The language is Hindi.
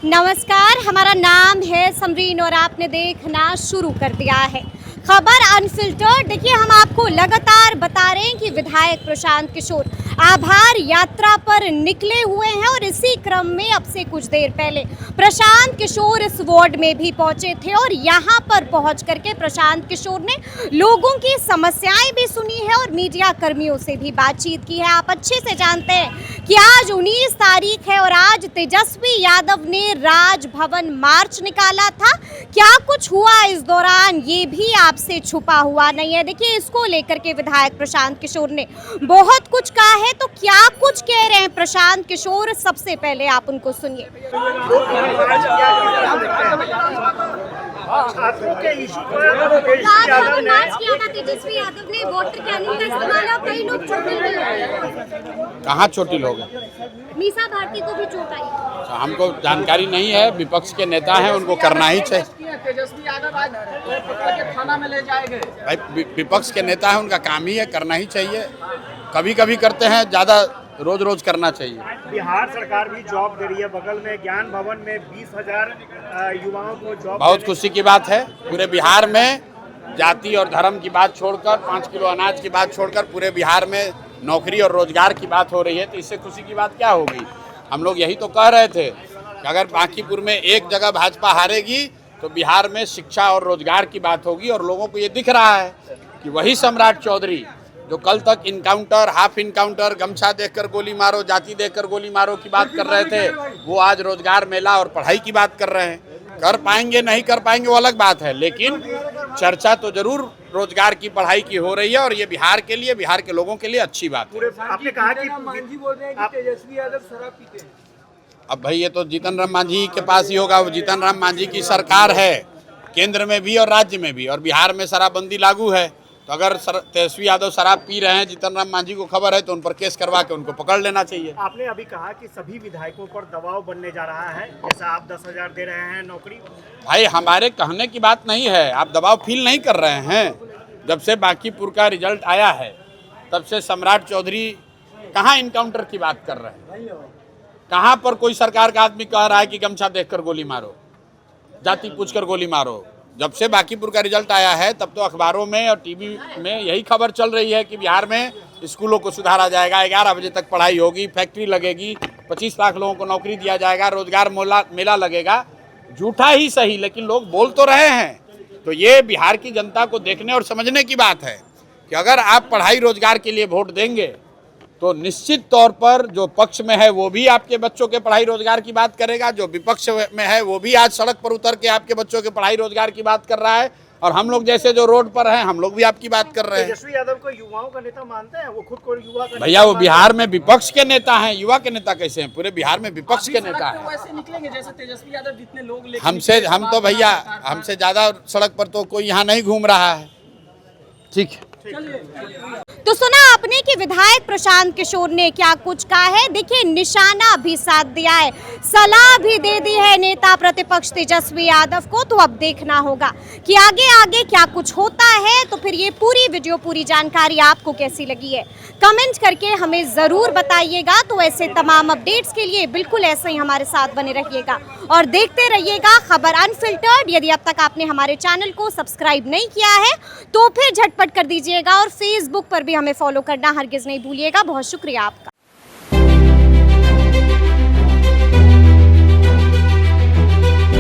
नमस्कार, हमारा नाम है समरीन और आपने देखना शुरू कर दिया है खबर अनफिल्टर्ड। देखिए, हम आपको लगातार बता रहे हैं कि विधायक प्रशांत किशोर आभार यात्रा पर निकले हुए हैं और इसी क्रम में अब से कुछ देर पहले प्रशांत किशोर इस वार्ड में भी पहुंचे थे और यहां पर पहुंच करके प्रशांत किशोर ने लोगों की समस्याएं भी सुनी है और मीडिया कर्मियों से भी बातचीत की है। आप अच्छे से जानते हैं कि आज 19 तारीख है और आज तेजस्वी यादव ने राजभवन मार्च निकाला था। क्या कुछ हुआ इस दौरान ये भी आपसे छुपा हुआ नहीं है। देखिए, इसको लेकर के विधायक प्रशांत किशोर ने बहुत कुछ कहा है, तो क्या कुछ कह रहे हैं प्रशांत किशोर, सबसे पहले आप उनको सुनिए। तेजस्वी यादव ने वोटर कैनिंग का इस्तेमाल, कई लोग चोटिल भी हुए। कहाँ चोटिल हो गए? मीसा भारती को भी चोट आई। हमको जानकारी नहीं है, विपक्ष के नेता हैं, उनको करना ही चाहिए। तेजस्वी यादव आज थाना में ले जाए गए। भाई, विपक्ष के नेता है, उनका काम ही है, करना ही चाहिए। कभी कभी करते हैं, ज़्यादा रोज रोज करना चाहिए। बिहार सरकार भी जॉब दे रही है, बगल में ज्ञान भवन में 20,000 युवाओं को जॉब। बहुत खुशी की बात है। पूरे बिहार में जाति और धर्म की बात छोड़कर, 5 किलो अनाज की बात छोड़कर पूरे बिहार में नौकरी और रोजगार की बात हो रही है, तो इससे खुशी की बात क्या होगी। हम लोग यही तो कह रहे थे कि अगर बांकीपुर में एक जगह भाजपा हारेगी तो बिहार में शिक्षा और रोजगार की बात होगी। और लोगों को ये दिख रहा है कि वही सम्राट चौधरी जो कल तक इनकाउंटर, हाफ इनकाउंटर, गमछा देखकर गोली मारो, जाति देखकर गोली मारो की बात कर रहे थे, वो आज रोजगार मेला और पढ़ाई की बात कर रहे हैं। कर पाएंगे नहीं कर पाएंगे वो अलग बात है, लेकिन चर्चा तो जरूर रोजगार की, पढ़ाई की हो रही है और ये बिहार के लिए, बिहार के लोगों के लिए अच्छी बात है। आपने कहा कि मांझी बोल रहे हैं कि तेजस्वी यादव शराब पीते हैं। अब भाई, ये तो जीतन राम मांझी के पास ही होगा। वो जीतन राम मांझी की सरकार है, केंद्र में भी और राज्य में भी, और बिहार में शराबबंदी लागू है। तो अगर तेजस्वी यादव शराब पी रहे हैं, जीतन राम मांझी को खबर है, तो उन पर केस करवा के उनको पकड़ लेना चाहिए। आपने अभी कहा कि सभी विधायकों पर दबाव बनने जा रहा है, जैसा आप 10,000 दे रहे हैं नौकरी। भाई, हमारे कहने की बात नहीं है, आप दबाव फील नहीं कर रहे हैं। जब से बांकीपुर का रिजल्ट आया है, तब से सम्राट चौधरी कहाँ इनकाउंटर की बात कर रहे हैं, कहाँ पर कोई सरकार का आदमी कह रहा है कि गमछा देखकर गोली मारो, जाति पूछकर गोली मारो। जब से बांकीपुर का रिजल्ट आया है, तब तो अखबारों में और टीवी में यही खबर चल रही है कि बिहार में स्कूलों को सुधारा जाएगा, 11 बजे तक पढ़ाई होगी, फैक्ट्री लगेगी, 25 लाख लोगों को नौकरी दिया जाएगा, रोजगार मेला लगेगा। झूठा ही सही, लेकिन लोग बोल तो रहे हैं। तो ये बिहार की जनता को देखने और समझने की बात है कि अगर आप पढ़ाई रोजगार के लिए वोट देंगे तो निश्चित तौर पर जो पक्ष में है वो भी आपके बच्चों के पढ़ाई रोजगार की बात करेगा, जो विपक्ष में है वो भी आज सड़क पर उतर के आपके बच्चों के पढ़ाई रोजगार की बात कर रहा है। और हम लोग जैसे जो रोड पर हैं, हम लोग भी आपकी बात कर रहे हैं। तेजस्वी यादव को युवाओं का नेता मानते हैं? वो खुद को युवा का भैया, वो बिहार में विपक्ष के नेता हैं, युवा के नेता कैसे हैं? पूरे बिहार में विपक्ष के नेता हैं। वैसे निकलेंगे जैसे तेजस्वी यादव जितने लोग हम तो भैया, हमसे ज्यादा सड़क पर तो कोई यहाँ नहीं घूम रहा है। ठीक है। तो सुना आपने कि विधायक प्रशांत किशोर ने क्या कुछ कहा है। देखिए, निशाना भी साथ दिया है, सलाह भी दे दी है नेता प्रतिपक्ष तेजस्वी यादव को। तो अब देखना होगा कि आगे आगे क्या कुछ होता है। तो फिर ये पूरी वीडियो, पूरी जानकारी आपको कैसी लगी है, कमेंट करके हमें जरूर बताइएगा। तो ऐसे तमाम अपडेट्स के लिए बिल्कुल ऐसे ही हमारे साथ बने रहिएगा और देखते रहिएगा खबर अनफिल्टर्ड। यदि अब तक आपने हमारे चैनल को सब्सक्राइब नहीं किया है तो फिर झटपट कर दीजिएगा और फेसबुक पर भी हमें फॉलो करना हरगिज नहीं भूलिएगा। बहुत शुक्रिया आपका।